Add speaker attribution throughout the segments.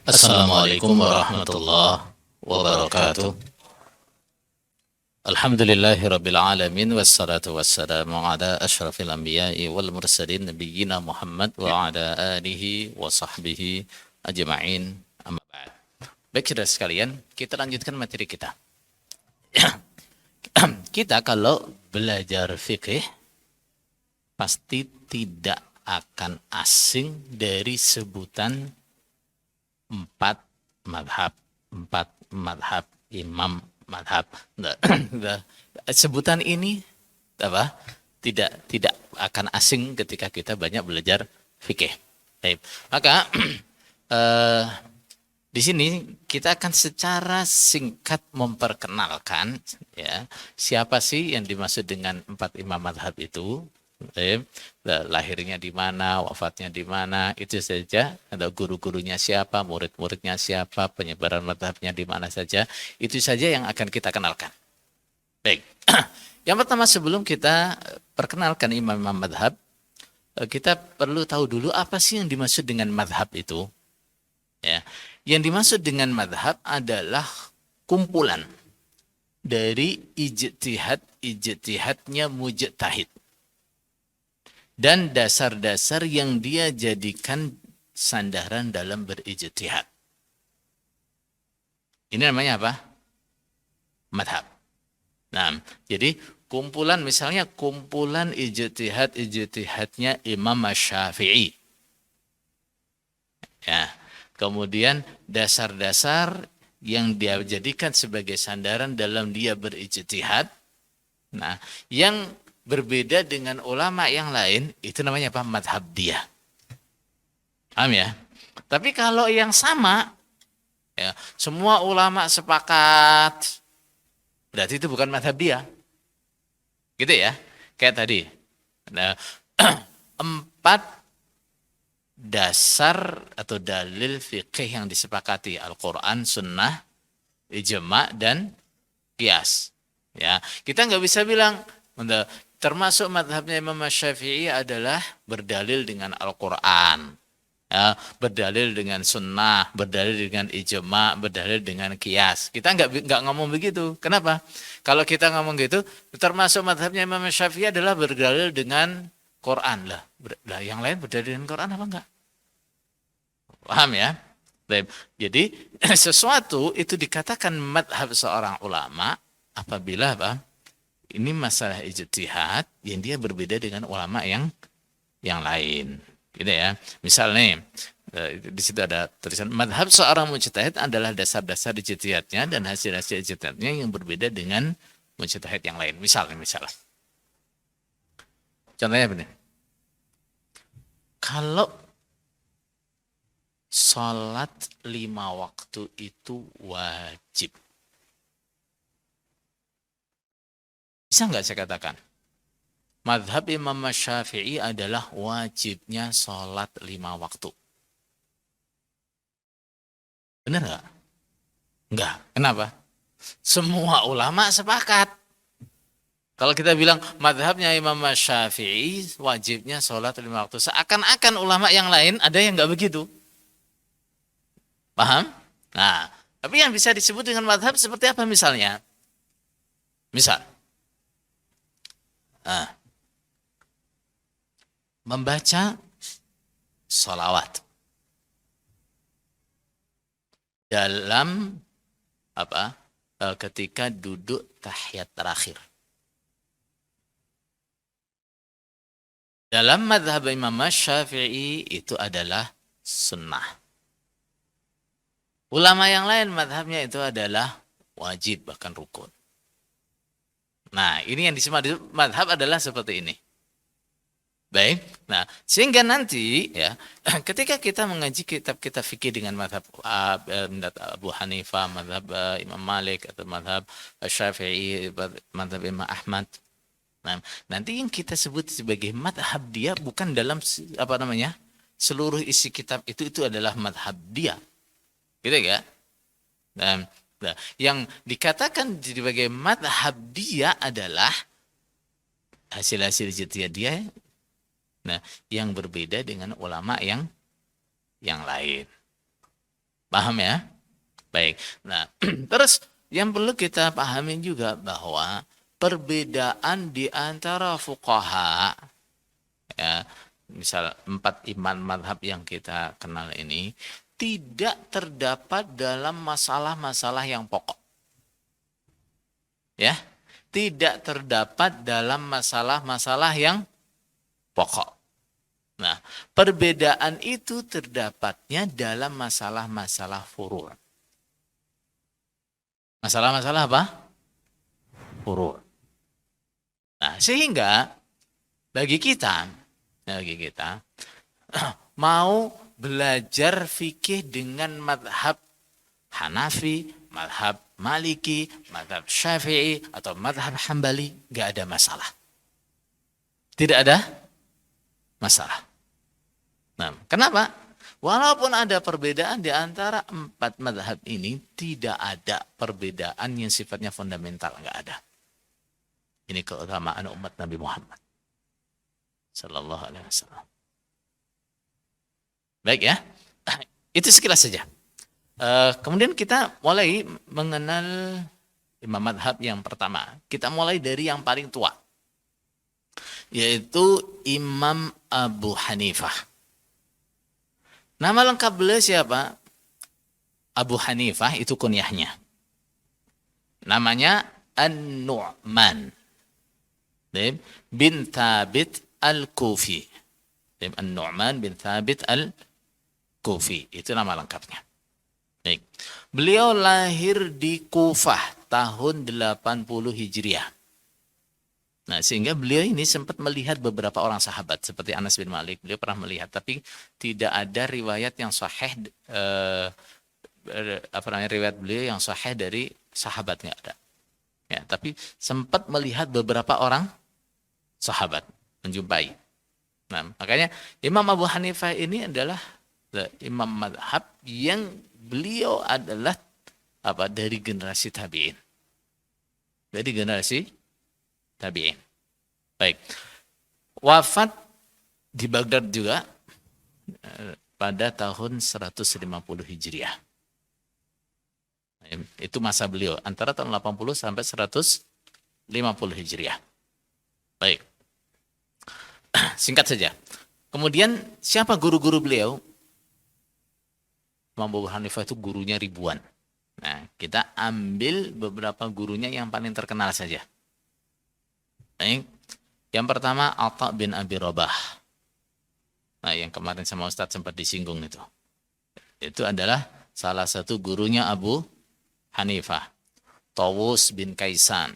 Speaker 1: Assalamualaikum warahmatullahi wabarakatuh. Alhamdulillahi rabbil alamin wassalatu wassalamu ala asyrafil anbiya'i wal mursalin nabiyyina Muhammad wa ala alihi wa sahbihi ajma'in. Amma ba'd. Baik saudara sekalian, kita lanjutkan materi kita. Kita kalau belajar fikih pasti tidak akan asing dari sebutan empat madhab imam madhab. Sebutan ini apa? Tidak akan asing ketika kita banyak belajar fikih. Baik. Maka di sini kita akan secara singkat memperkenalkan ya siapa sih yang dimaksud dengan empat imam madhab itu. Lahirnya di mana, wafatnya di mana, itu saja. Ada guru-gurunya siapa, murid-muridnya siapa, penyebaran madhabnya di mana saja. Itu saja yang akan kita kenalkan. Baik. Yang pertama sebelum kita perkenalkan imam-imam madhab, kita perlu tahu dulu apa sih yang dimaksud dengan madhab itu. Ya. Yang dimaksud dengan madhab adalah kumpulan dari ijtihadnya mujtahid. Dan dasar-dasar yang dia jadikan sandaran dalam berijtihad. Ini namanya apa? Madhab. Nah, jadi kumpulan misalnya kumpulan ijtihadnya Imam Syafi'i. Ya, kemudian dasar-dasar yang dia jadikan sebagai sandaran dalam dia berijtihad. Nah, yang berbeda dengan ulama yang lain, itu namanya apa? Madhab dia. Paham ya? Tapi kalau yang sama, ya, semua ulama sepakat, berarti itu bukan madhab dia. Gitu ya? Kayak tadi. Nah, 4 dasar atau dalil fikih yang disepakati. Al-Quran, Sunnah, Ijma' dan Qiyas. Ya, kita nggak bisa bilang, termasuk madhabnya Imam Syafi'i adalah berdalil dengan Al-Quran, ya, berdalil dengan Sunnah, berdalil dengan Ijma', berdalil dengan Qiyas. Kita nggak ngomong begitu. Kenapa? Kalau kita ngomong gitu, termasuk madhabnya Imam Syafi'i adalah berdalil dengan Quran lah. Yang lain berdalil dengan Quran apa enggak? Paham ya? Jadi sesuatu itu dikatakan madhab seorang ulama apabila apa? Ini masalah ijtihad yang dia berbeda dengan ulama yang lain, gitu ya. Misalnya di situ ada tulisan madhab seorang mujtahid adalah dasar-dasar ijtihadnya dan hasil-hasil ijtihadnya yang berbeda dengan mujtahid yang lain. Misalnya, contohnya begini. Kalau sholat 5 waktu itu wajib, bisa nggak saya katakan? Madhab Imam Syafi'i adalah wajibnya sholat 5 waktu. Benar nggak? Enggak. Kenapa? Semua ulama sepakat. Kalau kita bilang madhabnya Imam Syafi'i wajibnya sholat 5 waktu. Seakan-akan ulama yang lain ada yang nggak begitu. Paham? Nah, tapi yang bisa disebut dengan madhab seperti apa misalnya? Misal. Membaca sholawat dalam apa? Ketika duduk tahiyat terakhir. Dalam madhab Imam Syafi'i itu adalah sunnah. Ulama yang lain madhabnya itu adalah wajib bahkan rukun. Nah, ini yang disebut madhab adalah seperti ini. Baik, nah sehingga nanti ya ketika kita mengaji kitab-kitab fikih dengan madhab Abu Hanifah, madhab Imam Malik atau madhab Syafi'i, madhab Imam Ahmad, nah nanti yang kita sebut sebagai madhab dia bukan dalam apa namanya seluruh isi kitab itu adalah madhab dia, gitu ya. Nah, yang dikatakan sebagai madhab dia adalah hasil-hasil ijtihad dia. Nah, yang berbeda dengan ulama yang lain. Paham ya? Baik. Nah, terus yang perlu kita pahami juga bahwa perbedaan di antara fuqaha, ya, misal 4 imam madhab yang kita kenal ini tidak terdapat dalam masalah-masalah yang pokok. Ya, tidak terdapat dalam masalah-masalah yang pokok. Nah, perbedaan itu terdapatnya dalam masalah-masalah furu'. Masalah-masalah apa? Furu'. Nah, sehingga bagi kita mau belajar fikih dengan madhab Hanafi, madhab Maliki, madhab Syafi'i, atau madhab Hambali, nggak ada masalah. Tidak ada masalah. Nah, kenapa? Walaupun ada perbedaan di antara 4 madhab ini, tidak ada perbedaan yang sifatnya fundamental, nggak ada. Ini keutamaan umat Nabi Muhammad Sallallahu Alaihi Wasallam. Baik ya, itu sekilas saja. Kemudian kita mulai mengenal imam madhab yang pertama. Kita mulai dari yang paling tua, yaitu Imam Abu Hanifah. Nama lengkap beliau siapa? Abu Hanifah itu kunyahnya. Namanya An-Nu'man bin Thabit Al-Kufi. An-Nu'man bin Thabit Al-Kufi. Itu nama lengkapnya. Baik. Beliau lahir di Kufah tahun 80 Hijriah. Nah, sehingga beliau ini sempat melihat beberapa orang sahabat seperti Anas bin Malik. Beliau pernah melihat, tapi tidak ada riwayat yang sahih riwayat beliau yang sahih dari sahabat, nggak ada. Ya, tapi sempat melihat beberapa orang sahabat, menjumpai. Nah, makanya Imam Abu Hanifah ini adalah imam madhab yang beliau adalah dari generasi tabi'in. Dari generasi tabi'in. Baik. Wafat di Baghdad juga pada tahun 150 Hijriah. Itu masa beliau antara tahun 80 sampai 150 Hijriah. Baik. Singkat saja. Kemudian siapa guru-guru beliau? Imam Abu Hanifah itu gurunya ribuan. Nah, kita ambil beberapa gurunya yang paling terkenal saja. Baik. Yang pertama Atha bin Abi Rabah. Nah, yang kemarin sama Ustadz sempat disinggung itu. Itu adalah salah satu gurunya Abu Hanifah. Tawus bin Kaisan.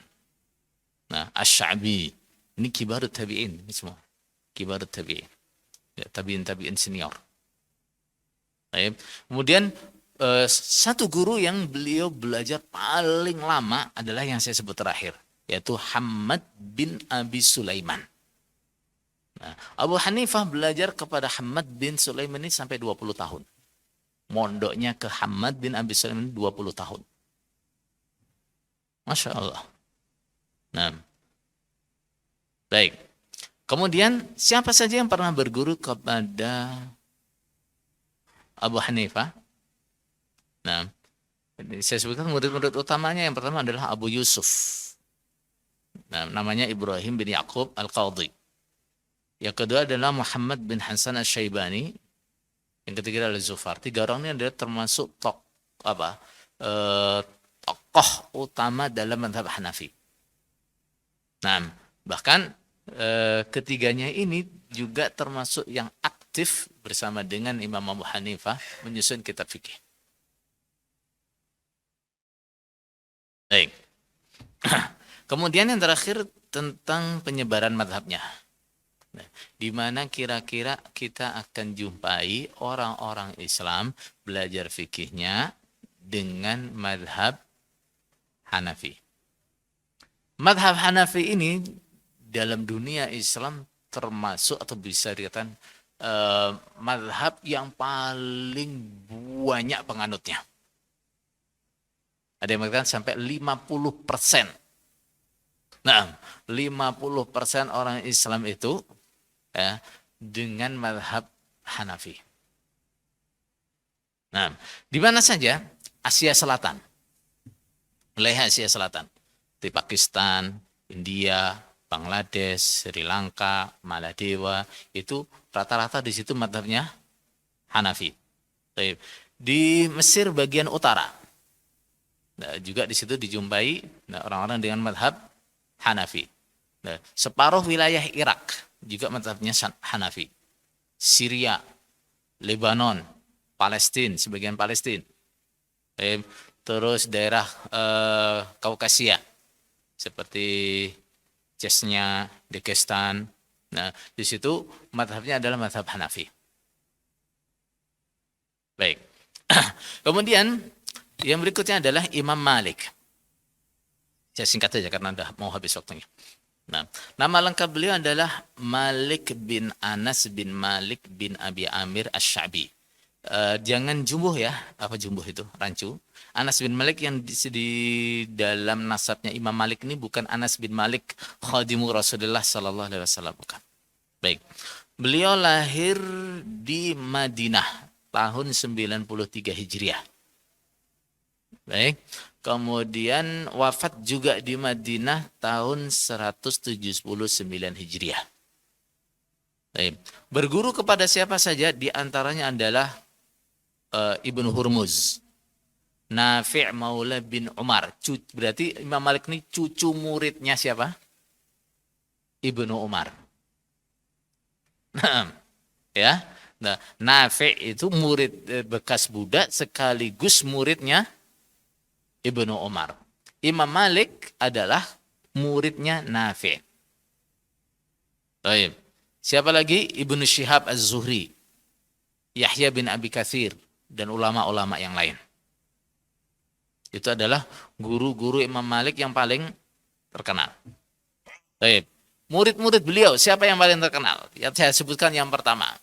Speaker 1: Nah, Asy-Sya'bi. Ini kibarut tabi'in, ini semua. Kibarut tabi'in. Ya, tabi'in senior. Baik. Kemudian satu guru yang beliau belajar paling lama adalah yang saya sebut terakhir, yaitu Hammad bin Abi Sulaiman. Nah, Abu Hanifah belajar kepada Hammad bin Sulaiman ini sampai 20 tahun. Mondoknya ke Hammad bin Abi Sulaiman 20 tahun. Masya Allah. Nah, baik. Kemudian siapa saja yang pernah berguru kepada Abu Hanifah? Nah, saya sebutkan murid-murid utamanya. Yang pertama adalah Abu Yusuf. Nah, namanya Ibrahim bin Yaqub Al-Qadhi. Yang kedua adalah Muhammad bin Hasan Asy-Syaibani. Yang ketiga adalah Zufar. 3 orang ini adalah termasuk tokoh utama dalam mazhab Hanafi. Nah, bahkan ketiganya ini juga termasuk yang aktif bersama dengan Imam Abu Hanifah menyusun kitab fikih. Baik. Kemudian yang terakhir tentang penyebaran madhabnya. Nah, di mana kira-kira kita akan jumpai orang-orang Islam belajar fikihnya dengan madhab Hanafi. Madhab Hanafi ini dalam dunia Islam termasuk atau bisa dikatakan madhab yang paling banyak penganutnya. Ada yang mengatakan sampai 50%. Nah, 50% orang Islam itu dengan madhab Hanafi. Nah, di mana saja? Asia Selatan, wilayah Asia Selatan, di Pakistan, India, Bangladesh, Sri Lanka, Maladewa, itu rata-rata di situ madhabnya Hanafi. Di Mesir bagian utara, nah, juga di situ dijumpai nah, orang-orang dengan madhab Hanafi. Nah, separuh wilayah Irak juga madhabnya Hanafi. Syria, Lebanon, Palestina, sebagian Palestina. Terus daerah Kaukasia seperti Chechnya, Dagestan. Nah, di situ madhabnya adalah madhab Hanafi. Baik. Kemudian yang berikutnya adalah Imam Malik. Saya singkat saja karena sudah mau habis waktunya. Nah, nama lengkap beliau adalah Malik bin Anas bin Malik bin Abi Amir Asy-Sya'bi. Jangan jumbuh ya, apa jumbuh itu? Rancu. Anas bin Malik yang di dalam nasabnya Imam Malik ini bukan Anas bin Malik khadimu Rasulullah sallallahu alaihi wasallam, bukan. Baik. Beliau lahir di Madinah tahun 93 Hijriah. Baik. Kemudian wafat juga di Madinah tahun 179 Hijriah. Baik. Berguru kepada siapa saja? Di antaranya adalah Ibnu Hurmuz, Nafi' Maula bin Umar. Berarti Imam Malik ini cucu muridnya siapa? Ibnu Umar. Ya. Nah, Nafi' itu murid bekas budak sekaligus muridnya Ibnu Umar. Imam Malik adalah muridnya Nafi'. Baik. Siapa lagi? Ibnu Syihab Az-Zuhri, Yahya bin Abi Katsir, dan ulama-ulama yang lain. Itu adalah guru-guru Imam Malik yang paling terkenal. Baik. Murid-murid beliau, siapa yang paling terkenal? Yang saya sebutkan yang pertama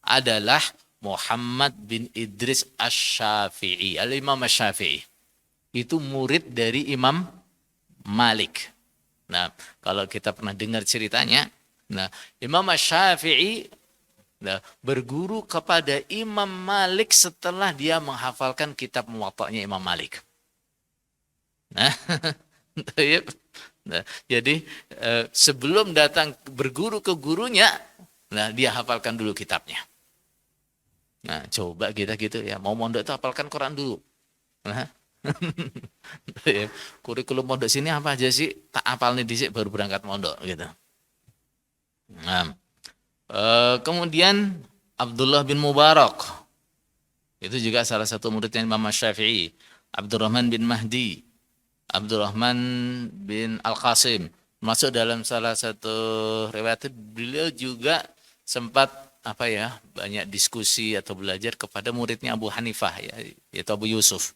Speaker 1: adalah Muhammad bin Idris Asy-Syafi'i, Al-Imam Asy-Syafi'i. Itu murid dari Imam Malik. Nah, kalau kita pernah dengar ceritanya, nah, Imam Asy-Syafi'i berguru kepada Imam Malik setelah dia menghafalkan kitab Muwatta'nya Imam Malik. Nah, jadi sebelum datang berguru ke gurunya, nah dia hafalkan dulu kitabnya. Nah, coba kita gitu ya, mau mondok itu hafalkan Quran dulu. Nah, kurikulum mondok sini apa aja sih? Tak hafal nih disik baru berangkat mondok gitu. Nah, kemudian Abdullah bin Mubarak, itu juga salah satu muridnya Imam Syafi'i. Abdurrahman bin Mahdi, Abdurrahman bin Al-Qasim, masuk dalam salah satu riwayat beliau juga sempat banyak diskusi atau belajar kepada muridnya Abu Hanifah, yaitu Abu Yusuf.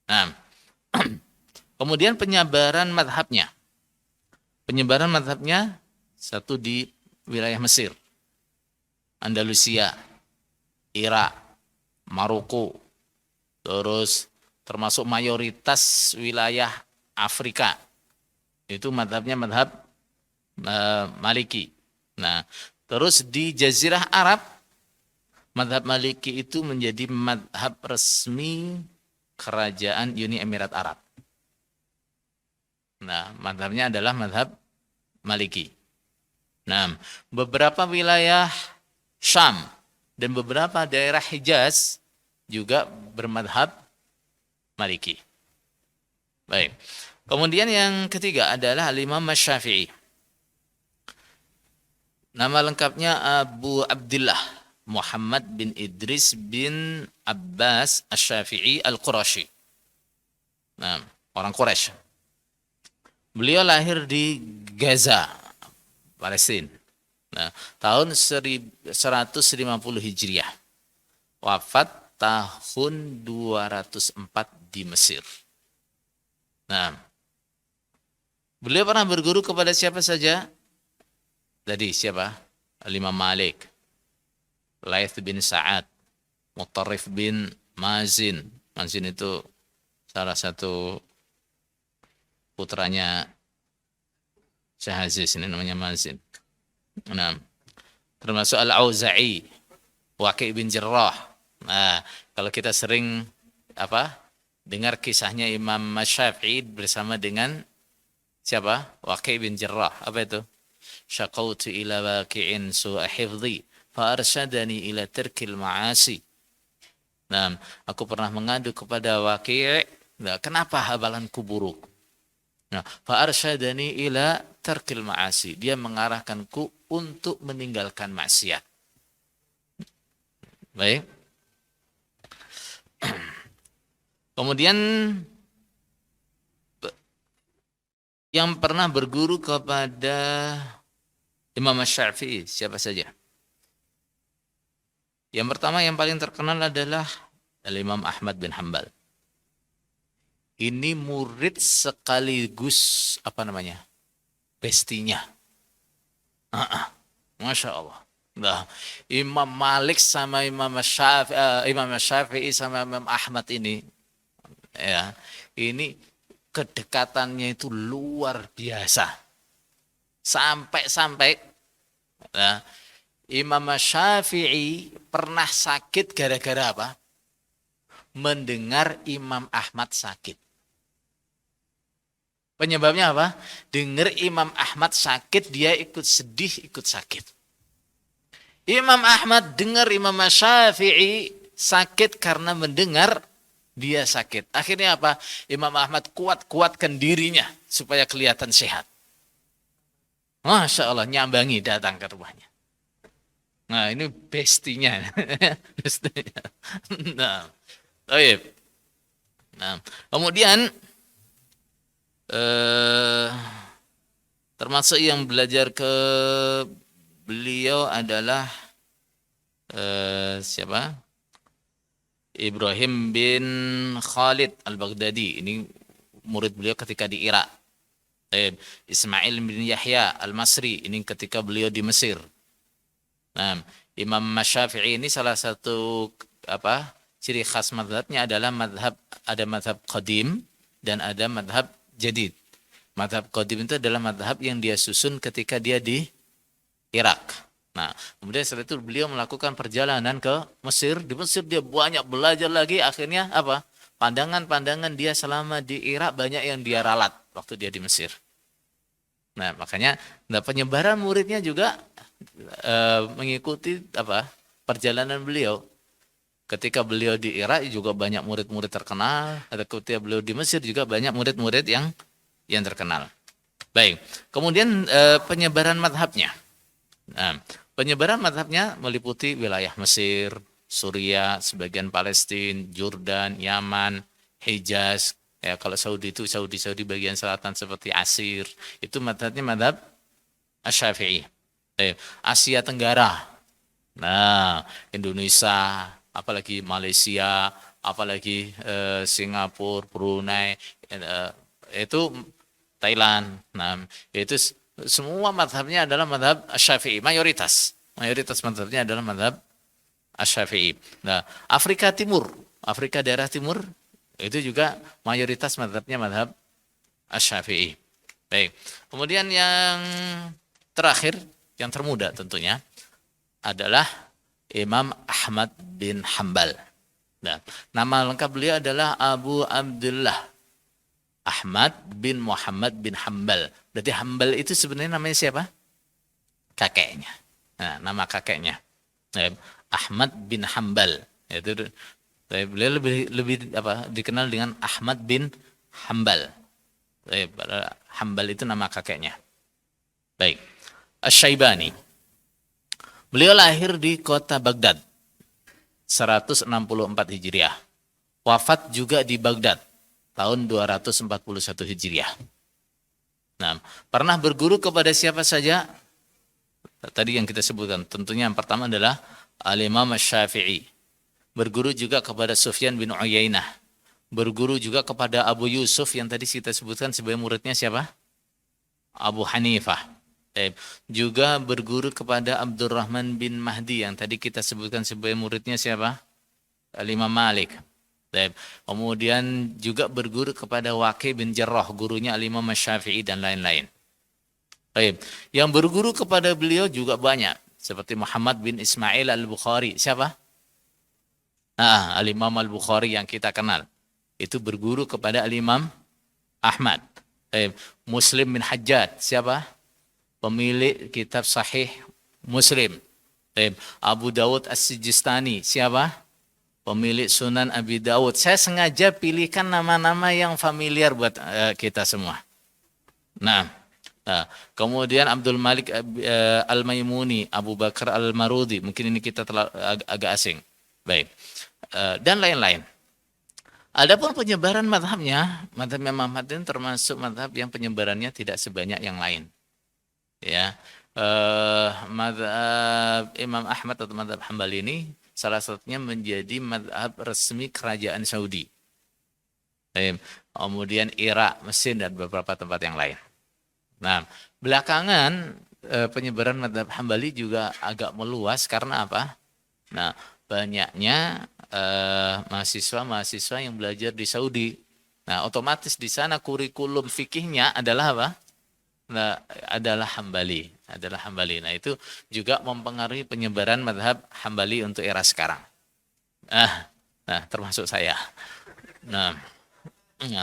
Speaker 1: Nah, kemudian penyebaran madhabnya satu di wilayah Mesir, Andalusia, Irak, Maroko, terus termasuk mayoritas wilayah Afrika. Itu madhabnya madhab Maliki. Nah, terus di Jazirah Arab, madhab Maliki itu menjadi madhab resmi kerajaan Uni Emirat Arab. Nah, madhabnya adalah madhab Maliki. Nah, beberapa wilayah Syam dan beberapa daerah Hijaz juga bermadhab Maliki. Baik. Kemudian yang ketiga adalah Imam Syafi'i. Nama lengkapnya Abu Abdullah Muhammad bin Idris bin Abbas Asy-Syafi'i Al-Qurashi. Nah, orang Quraisy. Beliau lahir di Gaza, Palestina. Nah, tahun 150 Hijriah. Wafat tahun 204 di Mesir. Nah, beliau pernah berguru kepada siapa saja? Tadi siapa? Imam Malik, Laits bin Sa'ad, Mutarrif bin Mazin. Mazin itu salah satu putranya Syekh Aziz, ini namanya Mazin. Nah, termasuk Al-Auza'i, Waqi' bin Jarrah. Nah, kalau kita sering apa? Dengar kisahnya Imam Syafi'i bersama dengan siapa? Waqi' bin Jarrah. Apa itu? Syaqautu ila waqi'in su'a hifdhi fa arsyadani ila tarkil ma'asi. Nah, aku pernah mengadu kepada Waqi', nah, kenapa hafalanku buruk? Nah, fa arsyadani ila tarkil ma'asi. Dia mengarahkanku untuk meninggalkan maksiat. Baik. Kemudian yang pernah berguru kepada Imam Syafi'i siapa saja? Yang pertama yang paling terkenal adalah Imam Ahmad bin Hanbal. Ini murid sekaligus apa namanya? Bestinya. Masya Allah. Nah, Imam Malik sama Imam Syafi'i sama Imam Ahmad ini, ya, ini kedekatannya itu luar biasa. Sampai-sampai nah, Imam Syafi'i pernah sakit gara-gara apa? Mendengar Imam Ahmad sakit. Penyebabnya apa? Dengar Imam Ahmad sakit, dia ikut sedih, ikut sakit. Imam Ahmad dengar Imam Syafi'i sakit karena mendengar dia sakit. Akhirnya apa? Imam Ahmad kuatkan dirinya supaya kelihatan sehat. Masya Allah, nyambangi datang ke rumahnya. Nah, ini bestinya. Bestinya. Nah, baik. Nah, kemudian termasuk yang belajar ke beliau adalah siapa? Ibrahim bin Khalid Al-Baghdadi. Ini murid beliau ketika di Irak. Ismail bin Yahya Al-Masri. Ini ketika beliau di Mesir. Nah, Imam Syafi'i ini salah satu apa? Ciri khas mazhabnya adalah ada mazhab qadim dan ada mazhab jadid. Mazhab qadim itu adalah mazhab yang dia susun ketika dia di Irak. Nah, kemudian setelah itu beliau melakukan perjalanan ke Mesir. Di Mesir dia banyak belajar lagi. Akhirnya apa? Pandangan-pandangan dia selama di Irak banyak yang dia ralat waktu dia di Mesir. Nah, makanya penyebaran muridnya juga mengikuti apa? Perjalanan beliau. Ketika beliau di Irak juga banyak murid-murid terkenal. Ketika beliau di Mesir juga banyak murid-murid yang terkenal. Baik. Kemudian penyebaran madhabnya. Nah, penyebaran madhabnya meliputi wilayah Mesir, Suriah, sebagian Palestina, Jordan, Yaman, Hijaz. Ya, kalau Saudi itu Saudi bagian selatan seperti Asir. Itu madhabnya madhab Asy-Syafi'i. Asia Tenggara. Nah, Indonesia, apalagi Malaysia, apalagi Singapura, Brunei, itu Thailand. Nah, itu semua madhabnya adalah madhab Asy-Syafi'i, mayoritas madhabnya adalah madhab Asy-Syafi'i. Nah, Afrika daerah timur itu juga mayoritas madhabnya madhab Asy-Syafi'i. Baik. Kemudian yang terakhir, yang termuda tentunya adalah Imam Ahmad bin Hanbal. Nah, nama lengkap beliau adalah Abu Abdullah Ahmad bin Muhammad bin Hanbal. Berarti Hanbal itu sebenarnya namanya siapa? Kakeknya. Nah, nama kakeknya. Ahmad bin Hanbal. Itu beliau lebih apa? Dikenal dengan Ahmad bin Hanbal. Hanbal itu nama kakeknya. Baik. Asy-Syaibani. Beliau lahir di kota Baghdad 164 Hijriah. Wafat juga di Baghdad tahun 241 Hijriah. Nah, pernah berguru kepada siapa saja? Tadi yang kita sebutkan, tentunya yang pertama adalah Al-Imam Syafi'i. Berguru juga kepada Sufyan bin Uyainah. Berguru juga kepada Abu Yusuf yang tadi kita sebutkan sebagai muridnya siapa? Abu Hanifah. Juga berguru kepada Abdurrahman bin Mahdi yang tadi kita sebutkan sebagai muridnya siapa? Al-Imam Malik. Kemudian juga berguru kepada Waqi' bin Jarrah, gurunya Al-Imam Syafi'i dan lain-lain. Yang berguru kepada beliau juga banyak, seperti Muhammad bin Ismail Al-Bukhari. Siapa? Al-Imam Al-Bukhari yang kita kenal. Itu berguru kepada Al-Imam Ahmad. Muslim bin Hajjaj, siapa? Pemilik kitab Sahih Muslim. Abu Dawud As-Sijistani, siapa? Pemilik Sunan Abi Dawud. Saya sengaja pilihkan nama-nama yang familiar buat kita semua. Nah, kemudian Abdul Malik Al-Maimuni, Abu Bakar Al-Marudi, mungkin ini kita agak asing. Baik. Dan lain-lain. Adapun penyebaran madhabnya, madhab Imam Ahmad ini termasuk madhab yang penyebarannya tidak sebanyak yang lain. Ya, madhab Imam Ahmad atau madhab Hambali ini salah satunya menjadi madhab resmi kerajaan Saudi. Kemudian Irak, Mesir dan beberapa tempat yang lain. Nah, belakangan penyebaran madhab Hambali juga agak meluas karena apa? Nah, banyaknya mahasiswa-mahasiswa yang belajar di Saudi. Nah, otomatis di sana kurikulum fikihnya adalah apa? Nah, adalah Hambali. Nah, itu juga mempengaruhi penyebaran madhab Hambali untuk era sekarang. Nah, termasuk saya. Nah,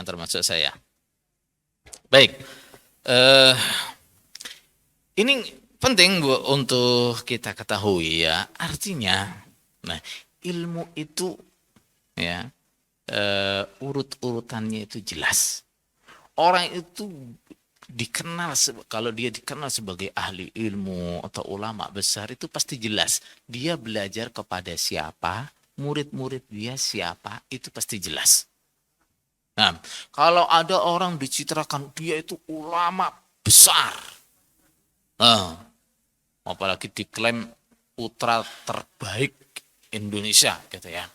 Speaker 1: termasuk saya. Baik. Ini penting Bu untuk kita ketahui ya. Artinya, nah, ilmu itu ya urut-urutannya itu jelas. Orang itu dikenal, kalau dia dikenal sebagai ahli ilmu atau ulama besar itu pasti jelas. Dia belajar kepada siapa, murid-murid dia siapa, itu pasti jelas. Nah, kalau ada orang dicitrakan dia itu ulama besar, apalagi diklaim putra terbaik Indonesia gitu ya.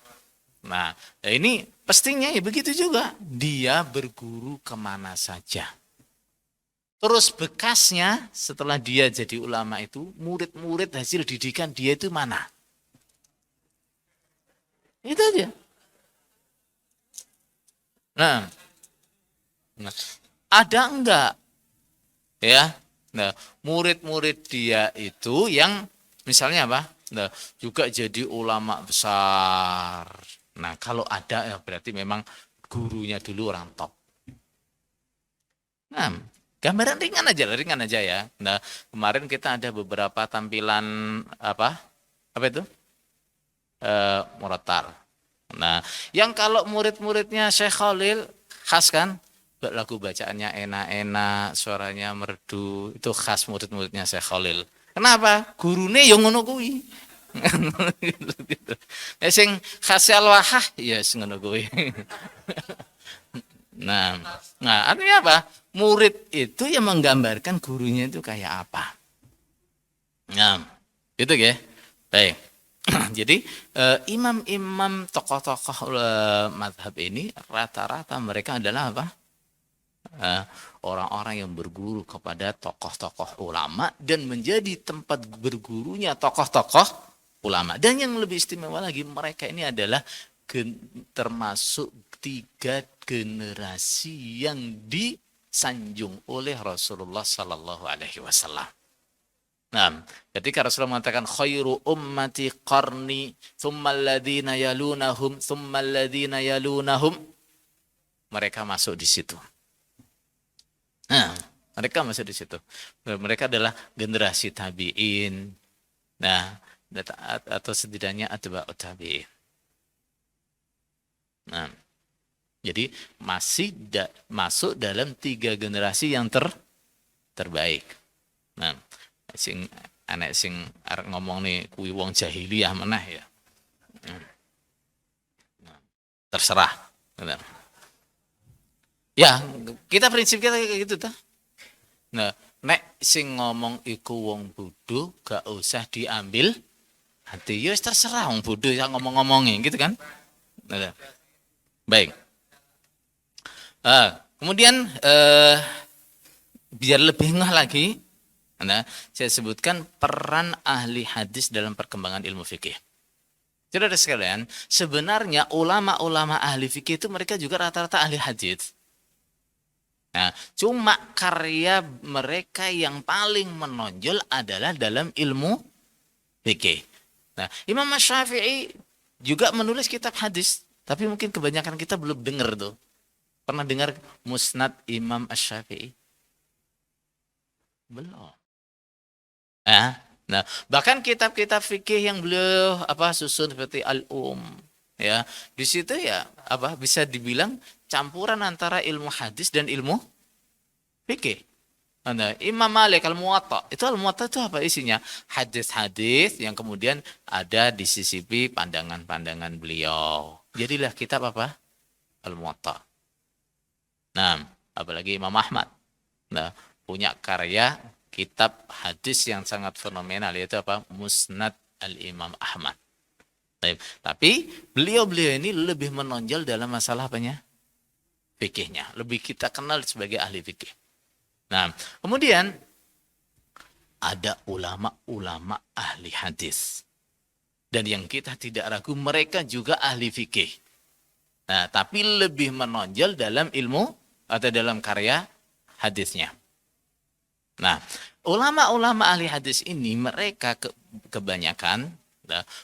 Speaker 1: Nah, ini pastinya ya begitu juga. Dia berguru kemana saja. Terus bekasnya setelah dia jadi ulama itu, murid-murid hasil didikan dia itu mana? Itu aja. Nah, ada enggak? Ya, nah, murid-murid dia itu yang misalnya apa? Nah, juga jadi ulama besar. Nah, kalau ada ya berarti memang gurunya dulu orang top. Nah, gambaran ringan aja ya. Nah, kemarin kita ada beberapa tampilan apa itu? Murattal. Nah, yang kalau murid-muridnya Syekh Khalil khas kan, lagu bacaannya enak-enak, suaranya merdu, itu khas murid-muridnya Syekh Khalil. Kenapa? Gurune yang ngono kuwi. Gitu. Sing khas al-wahah ya sing ngono kuwi. Nah, artinya apa? Murid itu yang menggambarkan gurunya itu kayak apa. Nah, itu ya. Baik. Jadi imam-imam tokoh-tokoh madhab ini rata-rata mereka adalah apa? Orang-orang yang berguru kepada tokoh-tokoh ulama dan menjadi tempat bergurunya tokoh-tokoh ulama. Dan yang lebih istimewa lagi, mereka ini adalah termasuk 3 generasi yang disanjung oleh Rasulullah Sallallahu Alaihi Wasallam. Nah, ketika Rasulullah mengatakan khairu ummati qarni, tsummal ladzina yalunahum, tsummal ladzina yalunahum, mereka masuk di situ. Nah, mereka masuk di situ. Mereka adalah generasi tabi'in. Nah, atau setidaknya atba'ut tabi'in. Nah, jadi masih masuk dalam 3 generasi yang terbaik. Nah, anak sing arek ngomong nih kuwi wong jahiliyah meneh ya. Nah, terserah. Ya, kita prinsip kita kayak gitu ta. Nah, nek sing ngomong iku wong bodoh gak usah diambil hati. Ya terserah wong bodoh yang ngomong-ngomongin gitu kan. Nah, baik. Kemudian biar lebih ngeh lagi, nah, saya sebutkan peran ahli hadis dalam perkembangan ilmu fikih. Saudara sekalian, sebenarnya ulama-ulama ahli fikih itu mereka juga rata-rata ahli hadis. Nah, cuma karya mereka yang paling menonjol adalah dalam ilmu fikih. Nah, Imam Syafi'i juga menulis kitab hadis. Tapi mungkin kebanyakan kita belum dengar tuh. Pernah dengar Musnad Imam Asy-Syafi'i? Belum. Nah, bahkan kitab-kitab fikih yang beliau susun seperti ya, di situ ya bisa dibilang campuran antara ilmu hadis dan ilmu fikih. Nah, Imam Malik Al-Muwatta, itu apa isinya? Hadis-hadis yang kemudian ada di sisipi pandangan-pandangan beliau. Jadilah kitab Al-Muwatta. Nah, apalagi Imam Ahmad. Nah, punya karya kitab hadis yang sangat fenomenal, yaitu Musnad Al-Imam Ahmad. Tapi beliau-beliau ini lebih menonjol dalam masalah fikihnya. Lebih kita kenal sebagai ahli fikih. Nah, kemudian ada ulama-ulama ahli hadis. Dan yang kita tidak ragu mereka juga ahli fikih. Nah, tapi lebih menonjol dalam ilmu atau dalam karya hadisnya. Nah, ulama-ulama ahli hadis ini mereka kebanyakan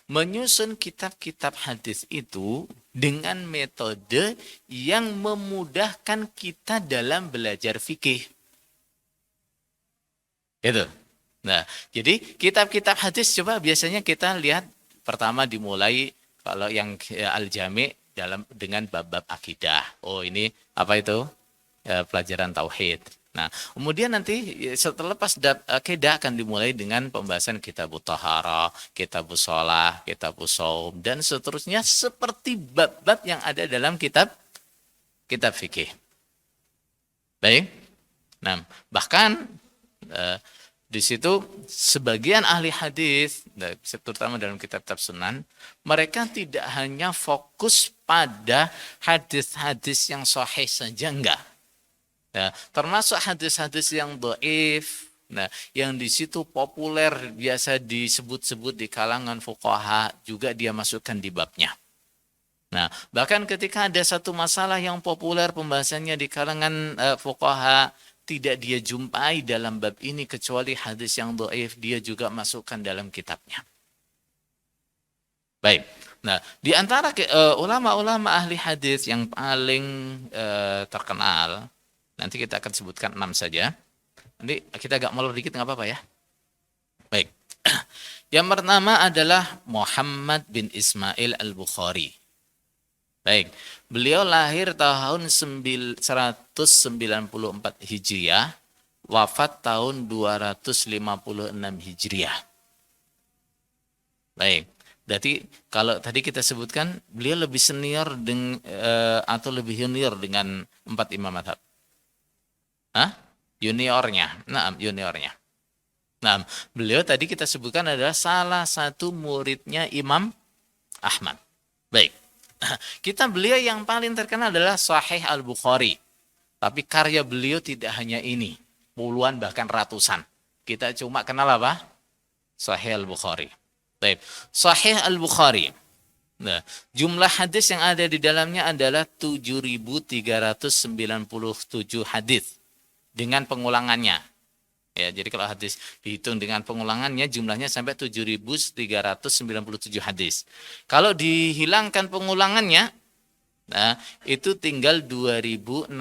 Speaker 1: menyusun kitab-kitab hadis itu dengan metode yang memudahkan kita dalam belajar fikih. Itu. Nah, jadi kitab-kitab hadis coba biasanya kita lihat pertama dimulai kalau yang Al-Jami' dengan bab-bab akidah. Oh, ini apa itu? Pelajaran tauhid. Nah, kemudian nanti setelah lepas akidah akan dimulai dengan pembahasan kitabut taharah, kitabus shalah, kitabus shaum dan seterusnya seperti bab-bab yang ada dalam kitab fikih. Baik. Nah, bahkan di situ sebagian ahli hadis, terutama dalam kitab-kitab sunan, mereka tidak hanya fokus pada hadis-hadis yang sahih saja, enggak. Nah, termasuk hadis-hadis yang dhaif, nah, yang di situ populer biasa disebut-sebut di kalangan fuqaha juga dia masukkan di babnya. Nah, bahkan ketika ada satu masalah yang populer pembahasannya di kalangan fuqaha tidak dia jumpai dalam bab ini kecuali hadis yang dhaif, dia juga masukkan dalam kitabnya. Baik. Nah, di antara ulama-ulama ahli hadis yang paling terkenal, nanti kita akan sebutkan 6 saja. Nanti kita agak molor dikit nggak apa-apa ya. Baik. Yang pertama adalah Muhammad bin Ismail Al-Bukhari. Baik. Beliau lahir tahun 194 Hijriah, wafat tahun 256 Hijriah. Baik. Berarti kalau tadi kita sebutkan beliau lebih senior atau lebih junior dengan 4 imam mazhab. Juniornya. Nah, juniornya. Nah, beliau tadi kita sebutkan adalah salah satu muridnya Imam Ahmad. Baik. Kitab beliau yang paling terkenal adalah Sahih Al-Bukhari. Tapi karya beliau tidak hanya ini. Puluhan bahkan ratusan. Kita cuma kenal apa? Sahih Al-Bukhari. Baik. Sahih Al-Bukhari. Nah, jumlah hadis yang ada di dalamnya adalah 7.397 hadis dengan pengulangannya. Ya, jadi kalau hadis dihitung dengan pengulangannya jumlahnya sampai 7.397 hadis. Kalau dihilangkan pengulangannya, nah itu tinggal 2.602.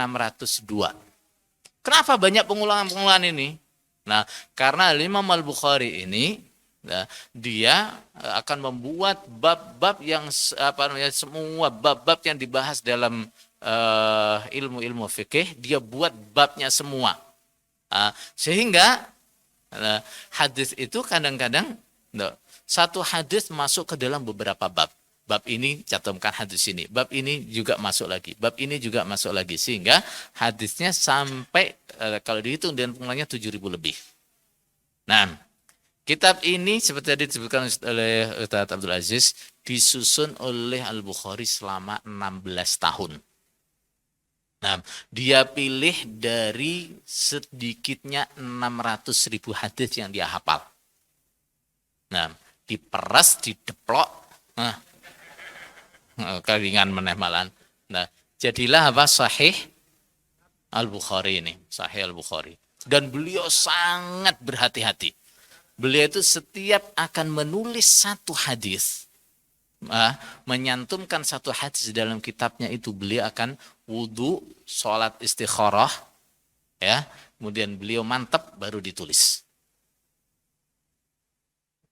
Speaker 1: Kenapa banyak pengulangan-pengulangan ini? Nah, karena Imam Al-Bukhari ini dia akan membuat bab-bab yang semua bab-bab yang dibahas dalam ilmu-ilmu fikih, dia buat babnya semua. Sehingga hadis itu kadang-kadang satu hadis masuk ke dalam beberapa bab. Bab ini cantumkan hadis ini, bab ini juga masuk lagi, bab ini juga masuk lagi, sehingga hadisnya sampai kalau dihitung dengan pengulangannya 7.000 lebih. Nah, kitab ini seperti tadi disebutkan oleh Ustaz Abdul Aziz disusun oleh Al-Bukhari selama 16 tahun. Nah, dia pilih dari sedikitnya 600.000 hadis yang dia hafal. Nah, diperas, dideplok, keringan meneh malan. Nah, jadilah Sahih Al-Bukhari ini, Sahih Al-Bukhari. Dan beliau sangat berhati-hati. Beliau itu setiap akan menulis satu hadis, menyantumkan satu hadis dalam kitabnya itu beliau akan wudu, sholat istikharah, ya, kemudian beliau mantap baru ditulis.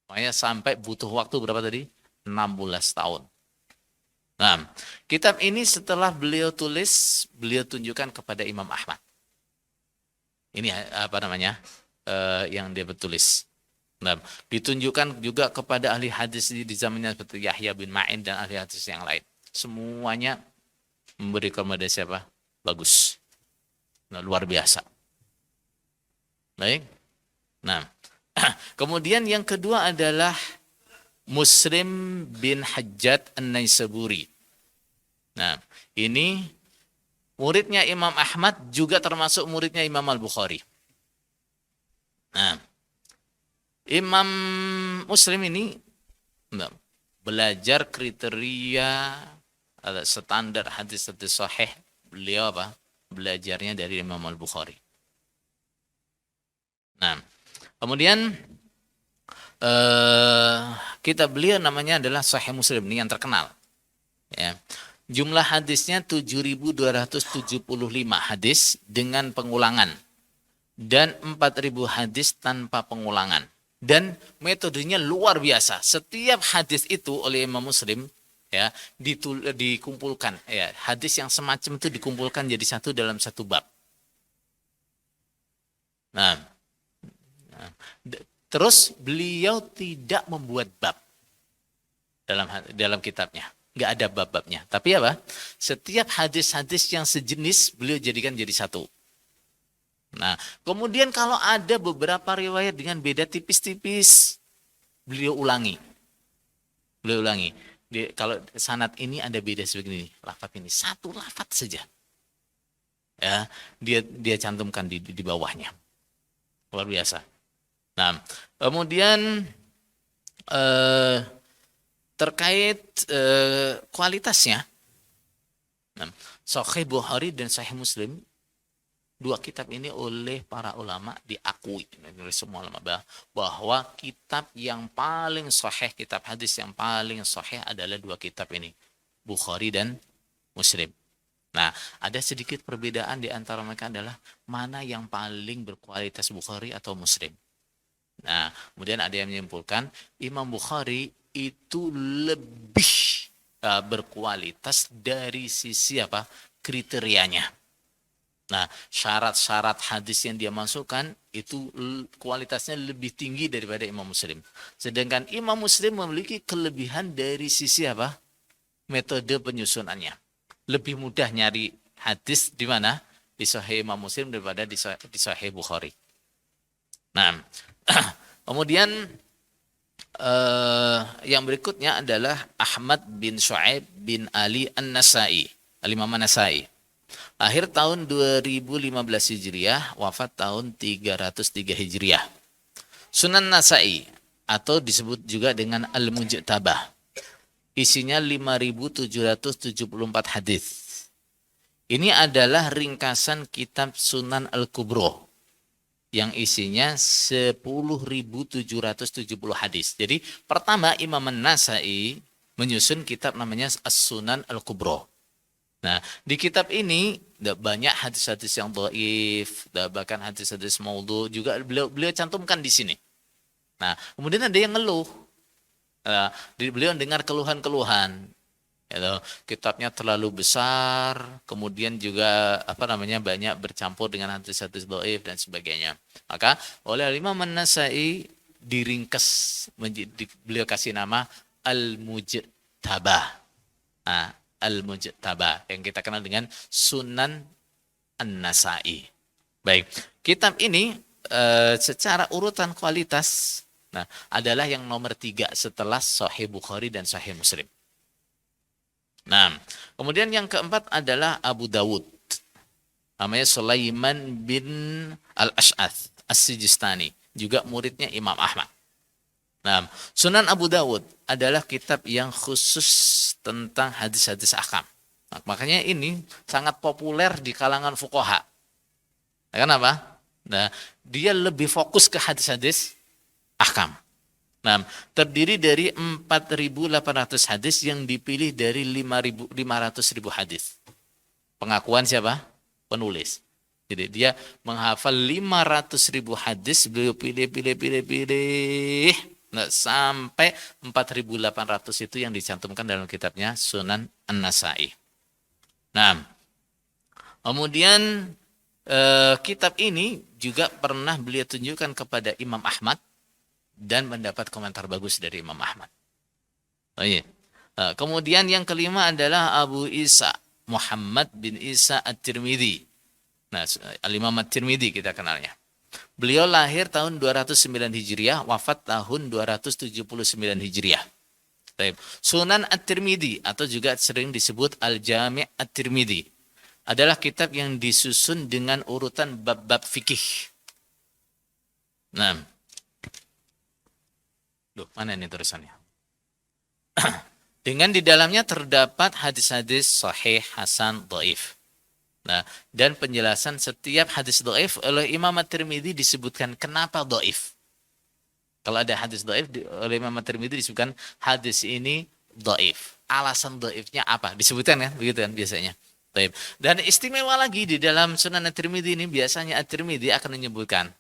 Speaker 1: Makanya sampai butuh waktu berapa tadi? 16 tahun. Nah, kitab ini setelah beliau tulis, beliau tunjukkan kepada Imam Ahmad. Ini apa namanya? Yang dia tulis. Nah, ditunjukkan juga kepada ahli hadis di zamannya seperti Yahya bin Ma'in dan ahli hadis yang lain. Semuanya memberi rekomendasi apa? Bagus. Nah, luar biasa. Baik. Nah, kemudian yang kedua adalah Muslim bin Hajjat An-Naisaburi. Nah, ini muridnya Imam Ahmad juga termasuk muridnya Imam Al-Bukhari. Nah, Imam Muslim ini belajar kriteria standar hadis-hadis sahih, beliau apa? Belajarnya dari Imam Al-Bukhari. Nah, kemudian kitab beliau namanya adalah Sahih Muslim, ini yang terkenal. Ya. Jumlah hadisnya 7.275 hadis dengan pengulangan dan 4.000 hadis tanpa pengulangan. Dan metodenya luar biasa. Setiap hadis itu oleh Imam Muslim ya dikumpulkan. Ya, hadis yang semacam itu dikumpulkan jadi satu dalam satu bab. Nah, terus beliau tidak membuat bab dalam kitabnya. Nggak ada bab-babnya. Tapi apa? Setiap hadis-hadis yang sejenis beliau jadikan jadi satu. Nah, kemudian kalau ada beberapa riwayat dengan beda tipis-tipis, beliau ulangi. Kalau sanad ini ada beda sebegini, lafaz ini satu lafaz saja. Ya, dia cantumkan di bawahnya. Luar biasa. Nah, kemudian terkait kualitasnya, Sahih Bukhari dan Sahih Muslim, dua kitab ini oleh para ulama diakui oleh semua ulama bahwa kitab yang paling sahih, kitab hadis yang paling sahih adalah dua kitab ini, Bukhari dan Muslim. Nah, ada sedikit perbedaan di antara mereka adalah mana yang paling berkualitas, Bukhari atau Muslim. Nah, kemudian ada yang menyimpulkan Imam Bukhari itu lebih berkualitas dari sisi apa? Kriterianya. Nah, syarat-syarat hadis yang dia masukkan itu kualitasnya lebih tinggi daripada Imam Muslim. Sedangkan Imam Muslim memiliki kelebihan dari sisi apa? Metode penyusunannya. Lebih mudah nyari hadis di mana? Di Sahih Imam Muslim daripada di Sahih Bukhari. Nah, kemudian yang berikutnya adalah Ahmad bin Shu'aib bin Ali An-Nasai, Al-Imam An-Nasai. Lahir tahun 2015 Hijriah, wafat tahun 303 Hijriah. Sunan Nasai atau disebut juga dengan Al-Mujtabah. Isinya 5.774 hadis. Ini adalah ringkasan kitab Sunan Al-Kubro yang isinya 10.770 hadis. Jadi pertama Imam An-Nasai menyusun kitab namanya As-Sunan Al-Kubro. Nah, di kitab ini banyak hadis-hadis yang dhaif, bahkan hadis-hadis maudhu juga beliau cantumkan di sini. Nah, kemudian ada yang ngeluh. Beliau dengar keluhan-keluhan. Kitabnya terlalu besar, kemudian juga banyak bercampur dengan hadis-hadis dhaif dan sebagainya. Maka oleh Imam An-Nasai diringkas, beliau kasih nama Al-Mujtabah. Nah, Al-Mujtabah yang kita kenal dengan Sunan An-Nasai. Baik, kitab ini secara urutan kualitas adalah yang nomor 3 setelah Sahih Bukhari dan Sahih Muslim. Nah, kemudian yang keempat adalah Abu Dawud. Namanya Sulaiman bin Al-Ash'ath As-Sijistani, juga muridnya Imam Ahmad. Nah, Sunan Abu Dawud adalah kitab yang khusus tentang hadis-hadis ahkam. Nah, makanya ini sangat populer di kalangan fuqaha. Kenapa? Nah, dia lebih fokus ke hadis-hadis ahkam. Nah, terdiri dari 4.800 hadis yang dipilih dari 500.000 hadis. Pengakuan siapa? Penulis. Jadi dia menghafal 500.000 hadis, beliau pilih. Nah, sampai 4.800 itu yang dicantumkan dalam kitabnya Sunan An-Nasa'i. Nah, kemudian kitab ini juga pernah beliau tunjukkan kepada Imam Ahmad dan mendapat komentar bagus dari Imam Ahmad. Oh iya. Kemudian yang kelima adalah Abu Isa Muhammad bin Isa At-Tirmidzi. Nah, Al-Imam At-Tirmidzi kita kenalnya. Beliau lahir tahun 209 Hijriah, wafat tahun 279 Hijriah. Sunan At-Tirmidzi atau juga sering disebut Al-Jami' At-Tirmidzi adalah kitab yang disusun dengan urutan bab-bab fikih. Nah, mana ini tulisannya? Dengan di dalamnya terdapat hadis-hadis sahih, hasan, dhaif. Nah, dan penjelasan setiap hadis dhaif oleh Imam At-Tirmidzi disebutkan kenapa dhaif. Kalau ada hadis dhaif oleh Imam At-Tirmidzi disebutkan hadis ini dhaif. Alasan dhaifnya apa? Disebutkan kan, begitu kan biasanya. Dhaif. Dan istimewa lagi di dalam Sunan At-Tirmidzi ini biasanya At-Tirmidzi akan menyebutkan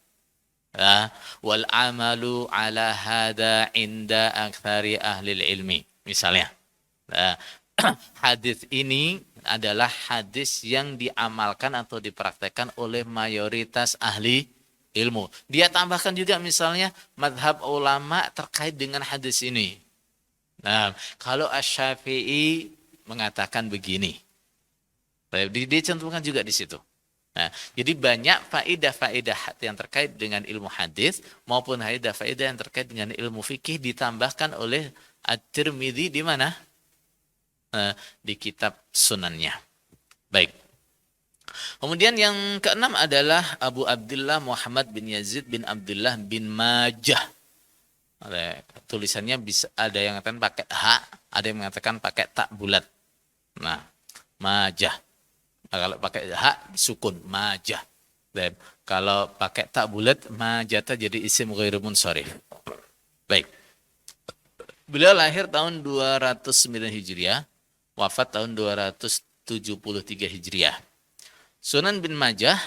Speaker 1: wal amalu ala hada inda aktsari ahli ilmi. Misalnya, hadis ini adalah hadis yang diamalkan atau dipraktekkan oleh mayoritas ahli ilmu. Dia tambahkan juga misalnya madhab ulama terkait dengan hadis ini. Nah, kalau Asy-Syafi'i mengatakan begini, dia cantumkan juga di situ. Nah, jadi banyak faedah-faedah yang terkait dengan ilmu hadis maupun faedah-faedah yang terkait dengan ilmu fikih ditambahkan oleh At-Tirmidzi di mana? Di kitab sunannya. Baik. Kemudian yang keenam adalah Abu Abdullah Muhammad bin Yazid bin Abdullah bin Majah. Tulisannya bisa ada yang mengatakan pakai H, ada yang mengatakan pakai tak bulat. Nah, Majah. Nah, kalau pakai H sukun Majah. Dan kalau pakai tak bulat Majata jadi isim ghairu munsharif. Baik. Beliau lahir tahun 209 Hijriah, wafat tahun 273 Hijriah. Sunan bin Majah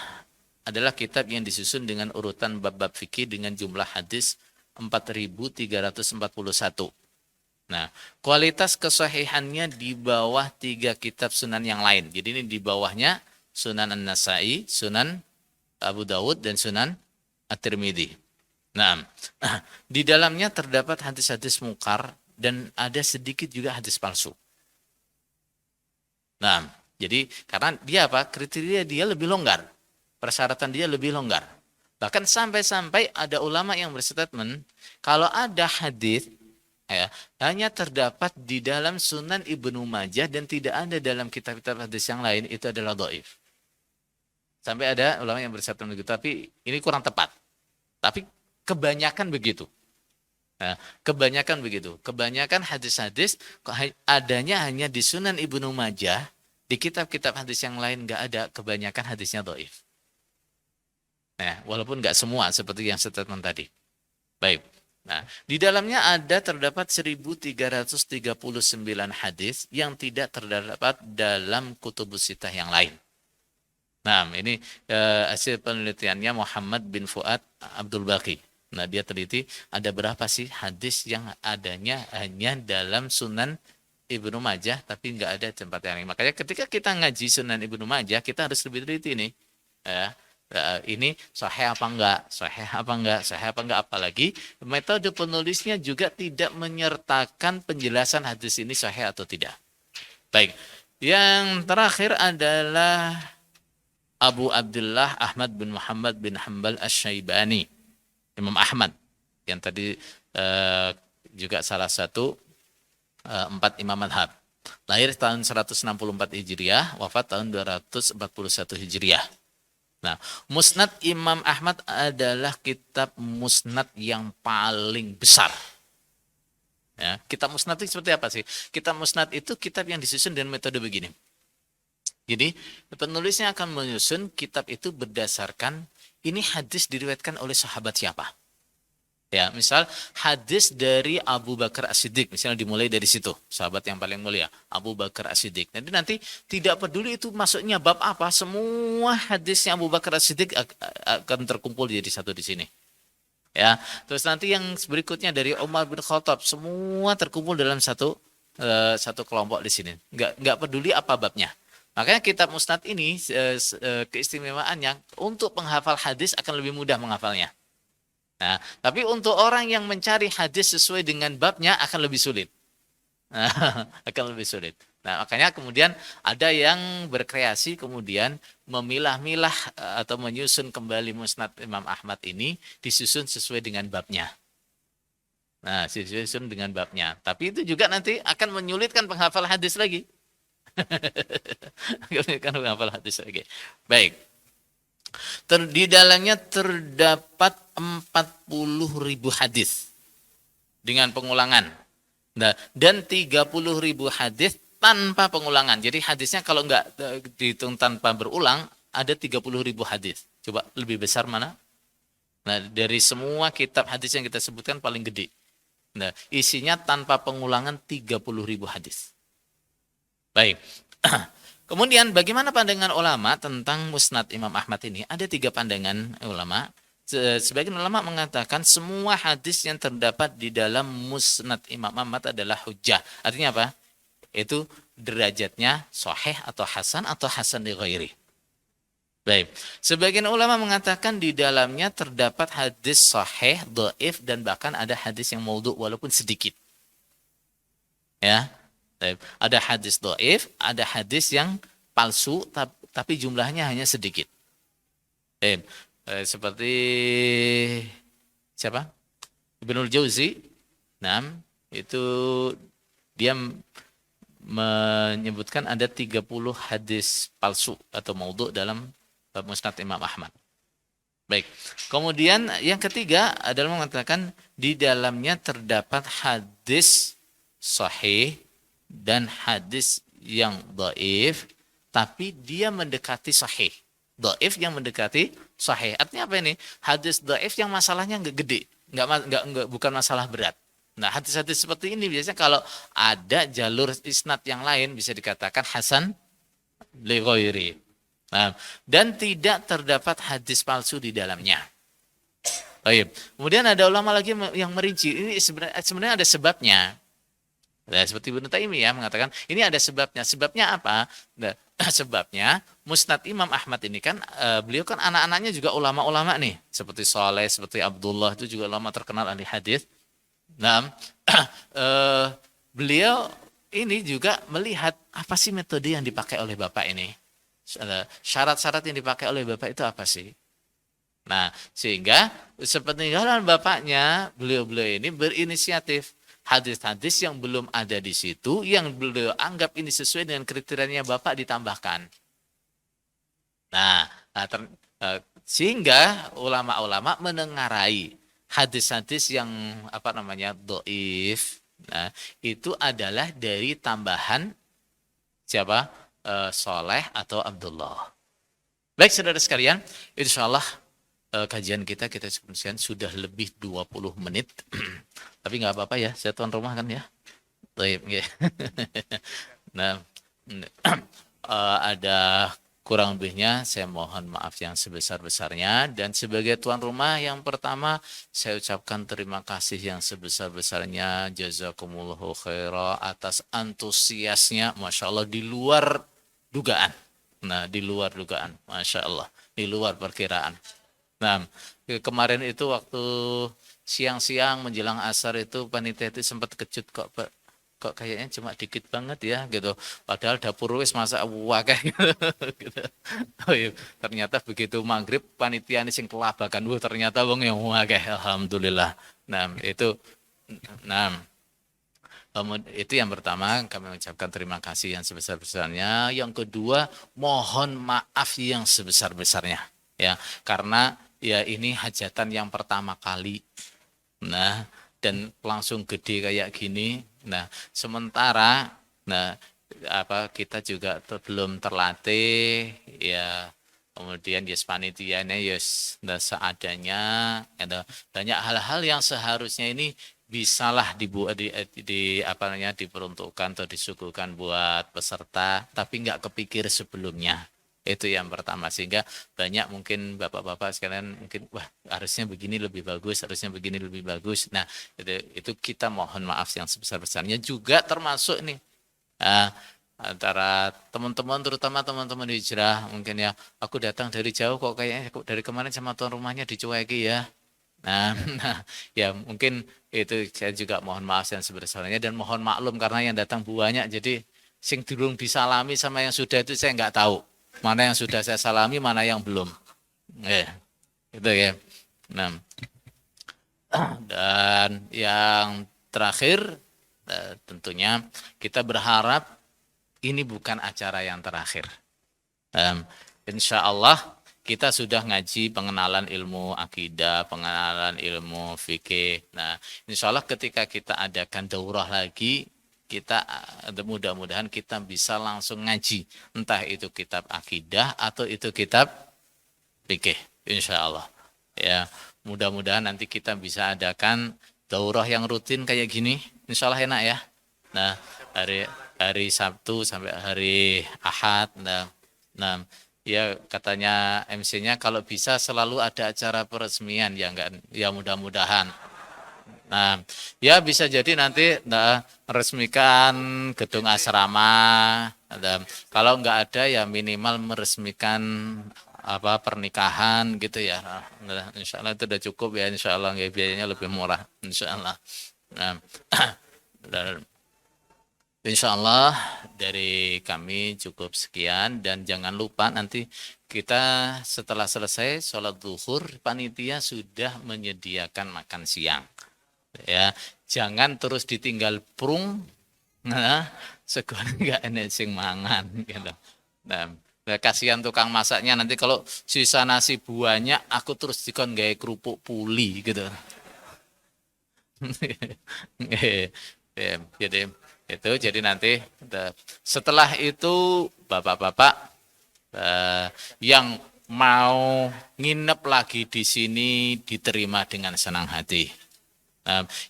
Speaker 1: adalah kitab yang disusun dengan urutan bab-bab fikih dengan jumlah hadis 4.341. Nah, kualitas kesahihannya di bawah 3 kitab sunan yang lain. Jadi ini di bawahnya Sunan An-Nasa'i, Sunan Abu Dawud, dan Sunan At-Tirmidzi. Nah, di dalamnya terdapat hadis-hadis mungkar dan ada sedikit juga hadis palsu. Nah, jadi karena dia apa? Kriteria dia lebih longgar. Persyaratan dia lebih longgar. Bahkan sampai-sampai ada ulama yang berstatement, kalau ada hadis hanya terdapat di dalam Sunan Ibnu Majah dan tidak ada dalam kitab-kitab hadis yang lain, itu adalah dhaif. Sampai ada ulama yang berstatement begitu, tapi ini kurang tepat. Tapi kebanyakan begitu. Nah, kebanyakan begitu. Kebanyakan hadis-hadis adanya hanya di Sunan Ibnu Majah, di kitab-kitab hadis yang lain nggak ada, kebanyakan hadisnya dhaif. Nah, walaupun nggak semua seperti yang statement tadi. Baik. Nah, di dalamnya terdapat 1.339 hadis yang tidak terdapat dalam kutubus sittah yang lain. Nah, ini hasil penelitiannya Muhammad bin Fuad Abdul Baqi. Nah, dia teliti ada berapa sih hadis yang adanya hanya dalam Sunan Ibnu Majah tapi nggak ada tempat yang lain. Makanya ketika kita ngaji Sunan Ibnu Majah, kita harus lebih teliti nih. Ini sahih apa enggak, apalagi metode penulisnya juga tidak menyertakan penjelasan hadis ini sahih atau tidak. Baik, yang terakhir adalah Abu Abdullah Ahmad bin Muhammad bin Hanbal Asy-Syaibani, Imam Ahmad yang tadi juga salah satu 4 imam madhab. Lahir tahun 164 Hijriah, wafat tahun 241 Hijriah. Nah, Musnad Imam Ahmad adalah kitab musnad yang paling besar. Ya, kitab musnad itu seperti apa sih? Kitab musnad itu kitab yang disusun dengan metode begini. Jadi, penulisnya akan menyusun kitab itu berdasarkan ini hadis diriwayatkan oleh sahabat siapa. Ya, misal hadis dari Abu Bakar As-Siddiq, misalnya dimulai dari situ, sahabat yang paling mulia, Abu Bakar As-Siddiq. Nanti tidak peduli itu masuknya bab apa, semua hadisnya Abu Bakar As-Siddiq akan terkumpul jadi satu di sini. Ya, terus nanti yang berikutnya dari Umar bin Khattab, semua terkumpul dalam satu kelompok di sini. Nggak peduli apa babnya. Makanya kitab Musnad ini keistimewaannya untuk penghafal hadis akan lebih mudah menghafalnya. Nah, tapi untuk orang yang mencari hadis sesuai dengan babnya akan lebih sulit. Nah, akan lebih sulit. Nah, makanya kemudian ada yang berkreasi kemudian memilah-milah atau menyusun kembali Musnad Imam Ahmad ini disusun sesuai dengan babnya. Nah, disusun dengan babnya. Tapi itu juga nanti akan menyulitkan penghafal hadis lagi. Menyulitkan penghafal hadis lagi. Baik. Di dalamnya terdapat 40.000 hadis dengan pengulangan. Nah, dan 30.000 hadis tanpa pengulangan. Jadi hadisnya kalau nggak dihitung tanpa berulang, ada 30.000 hadis. Coba lebih besar mana? Nah, dari semua kitab hadis yang kita sebutkan paling gede. Nah, isinya tanpa pengulangan 30.000 hadis. Baik. Kemudian bagaimana pandangan ulama tentang Musnad Imam Ahmad ini? Ada 3 pandangan ulama. Sebagian ulama mengatakan semua hadis yang terdapat di dalam Musnad Imam Ahmad adalah hujjah. Artinya apa? Itu derajatnya sahih atau hasan li ghairi. Baik. Sebagian ulama mengatakan di dalamnya terdapat hadis sahih, dhaif dan bahkan ada hadis yang maudhu walaupun sedikit. Ya. Ada hadis dhaif, ada hadis yang palsu tapi jumlahnya hanya sedikit. Seperti siapa? Ibnul Jauzi. Nah, itu dia menyebutkan ada 30 hadis palsu atau maudhu dalam Musnad Imam Ahmad. Baik. Kemudian yang ketiga adalah mengatakan di dalamnya terdapat hadis sahih dan hadis yang dhaif tapi dia mendekati sahih. Dhaif yang mendekati sahih. Artinya apa ini? Hadis dhaif yang masalahnya enggak gede, enggak bukan masalah berat. Nah, hadis-hadis seperti ini biasanya kalau ada jalur isnad yang lain bisa dikatakan hasan li ghairi. Nah, dan tidak terdapat hadis palsu di dalamnya. Baik. Kemudian ada ulama lagi yang merinci, ini sebenarnya ada sebabnya. Nah, seperti Ibnu Taimiyah mengatakan ini ada sebabnya. Sebabnya apa? Nah, sebabnya Musnad Imam Ahmad ini kan beliau kan anak-anaknya juga ulama-ulama nih, seperti Saleh, seperti Abdullah itu juga ulama terkenal ahli hadis. Nah, beliau ini juga melihat apa sih metode yang dipakai oleh bapak ini. Syarat-syarat yang dipakai oleh bapak itu apa sih? Nah, sehingga sepeninggalan bapaknya, beliau-beliau ini berinisiatif hadis-hadis yang belum ada di situ, yang beliau anggap ini sesuai dengan kriterianya Bapak ditambahkan. Nah, sehingga ulama-ulama menengarai hadis-hadis yang dhaif. Nah, itu adalah dari tambahan siapa? Soleh atau Abdullah. Baik saudara sekalian, insyaallah kajian kita sebutkan sudah lebih 20 menit. Tapi nggak apa-apa ya, saya tuan rumah kan ya. Baik, nah, ada kurang lebihnya saya mohon maaf yang sebesar-besarnya, dan sebagai tuan rumah yang pertama saya ucapkan terima kasih yang sebesar-besarnya, jazakumullahu khaira atas antusiasnya, Masya Allah di luar dugaan. Nah, di luar dugaan, Masya Allah, di luar perkiraan. Nah, kemarin itu waktu siang-siang menjelang asar itu panitia itu sempat kejut kok kayaknya cuma dikit banget ya gitu. Padahal dapur wis masak wakai gitu. Oh iya, ternyata begitu maghrib panitia ini sing kelabakan. Ternyata wong yang wakai. Alhamdulillah. Nah, itu yang pertama, kami mengucapkan terima kasih yang sebesar-besarnya. Yang kedua, mohon maaf yang sebesar-besarnya. Ya, karena ya ini hajatan yang pertama kali. Nah, dan langsung gede kayak gini. Nah, sementara kita juga belum terlatih ya, kemudian yes panitianya yes seadanya, gitu. Banyak hal-hal yang seharusnya ini bisalah apa namanya diperuntukkan atau disuguhkan buat peserta, tapi nggak kepikir sebelumnya. Itu yang pertama, sehingga banyak mungkin bapak-bapak sekalian mungkin wah harusnya begini lebih bagus, harusnya begini lebih bagus. Nah itu kita mohon maaf yang sebesar-besarnya, juga termasuk nih antara teman-teman, terutama teman-teman hijrah mungkin ya, aku datang dari jauh kok kayaknya dari kemarin sama tuan rumahnya dicueki ya. Nah, ya mungkin itu saya juga mohon maaf yang sebesar-besarnya dan mohon maklum karena yang datang banyak, jadi sing durung disalami sama yang sudah itu saya nggak tahu. Mana yang sudah saya salami, mana yang belum. Itu ya. Nah, dan yang terakhir tentunya kita berharap ini bukan acara yang terakhir. Insya Allah kita sudah ngaji pengenalan ilmu akidah, pengenalan ilmu fikih. Nah, insya Allah ketika kita adakan daurah lagi, kita mudah-mudahan kita bisa langsung ngaji. Entah itu kitab akidah atau itu kitab fikih, insya Allah. Ya, mudah-mudahan nanti kita bisa adakan daurah yang rutin kayak gini. Insya Allah enak ya. Nah, hari Sabtu sampai hari Ahad. Nah, ya katanya MC-nya kalau bisa selalu ada acara peresmian ya enggak, ya mudah-mudahan. Nah, ya bisa jadi nanti meresmikan gedung asrama. Kalau enggak ada ya minimal meresmikan apa pernikahan gitu ya. Nah, insya Allah itu udah cukup ya, insya Allah ya, biayanya lebih murah insya Allah. Nah, dan insya Allah dari kami cukup sekian, dan jangan lupa nanti kita setelah selesai sholat zuhur panitia sudah menyediakan makan siang. Ya, jangan terus ditinggal prung, nah, sekarang nggak enak sing mangan gitu. Nah, kasihan tukang masaknya nanti kalau sisa nasi banyak aku terus dikon gawe kerupuk puli gitu. Jadi nanti setelah itu bapak-bapak yang mau nginep lagi di sini diterima dengan senang hati.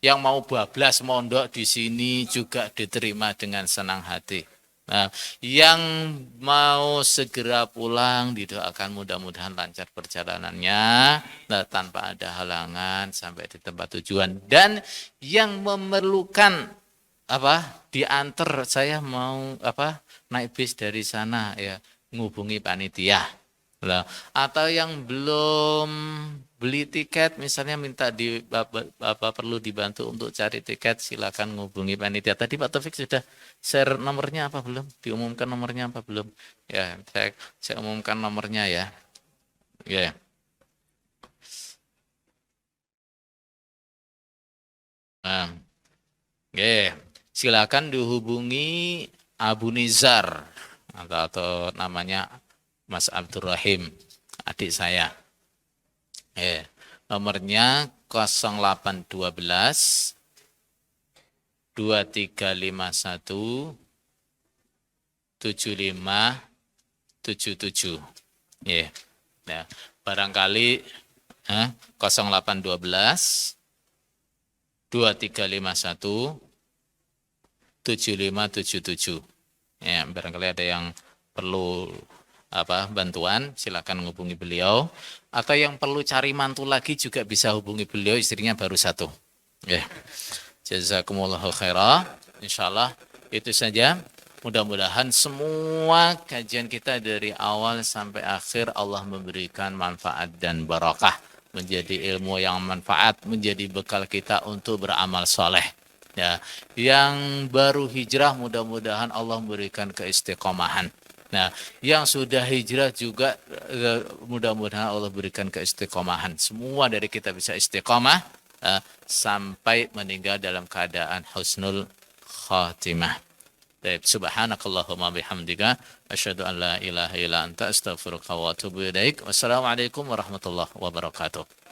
Speaker 1: Yang mau bablas mondok di sini juga diterima dengan senang hati. Yang mau segera pulang didoakan mudah-mudahan lancar perjalanannya, tanpa ada halangan sampai di tempat tujuan. Dan yang memerlukan diantar, saya mau naik bis dari sana ya, ngubungi panitia. Atau yang belum beli tiket misalnya minta Bapak perlu dibantu untuk cari tiket, silakan ngubungi panitia. Tadi Pak Taufik sudah share nomornya apa belum? Diumumkan nomornya apa belum? Ya, saya umumkan nomornya ya. Ya. Silakan dihubungi Abu Nizar atau namanya Mas Abdurrahim, adik saya. Nomornya 0812 2351 7577. Nah, barangkali 0812 2351 7577. Ya, barangkali ada yang perlu bantuan, silakan menghubungi beliau. Atau yang perlu cari mantu lagi juga bisa hubungi beliau, istrinya baru satu. Jazakumullahu khairah. Insyaallah itu saja. Mudah-mudahan semua kajian kita dari awal sampai akhir Allah memberikan manfaat dan barakah, menjadi ilmu yang manfaat, menjadi bekal kita untuk beramal soleh. Ya, yang baru hijrah mudah-mudahan Allah memberikan keistiqomahan. Nah, yang sudah hijrah juga mudah-mudahan Allah berikan keistiqomahan. Semua dari kita bisa istiqomah sampai meninggal dalam keadaan husnul khatimah. Subhanakallahumma bihamdika asyhadu an la ilaha illa anta astaghfiruka wa atubu ilaik. Wassalamualaikum warahmatullahi wabarakatuh.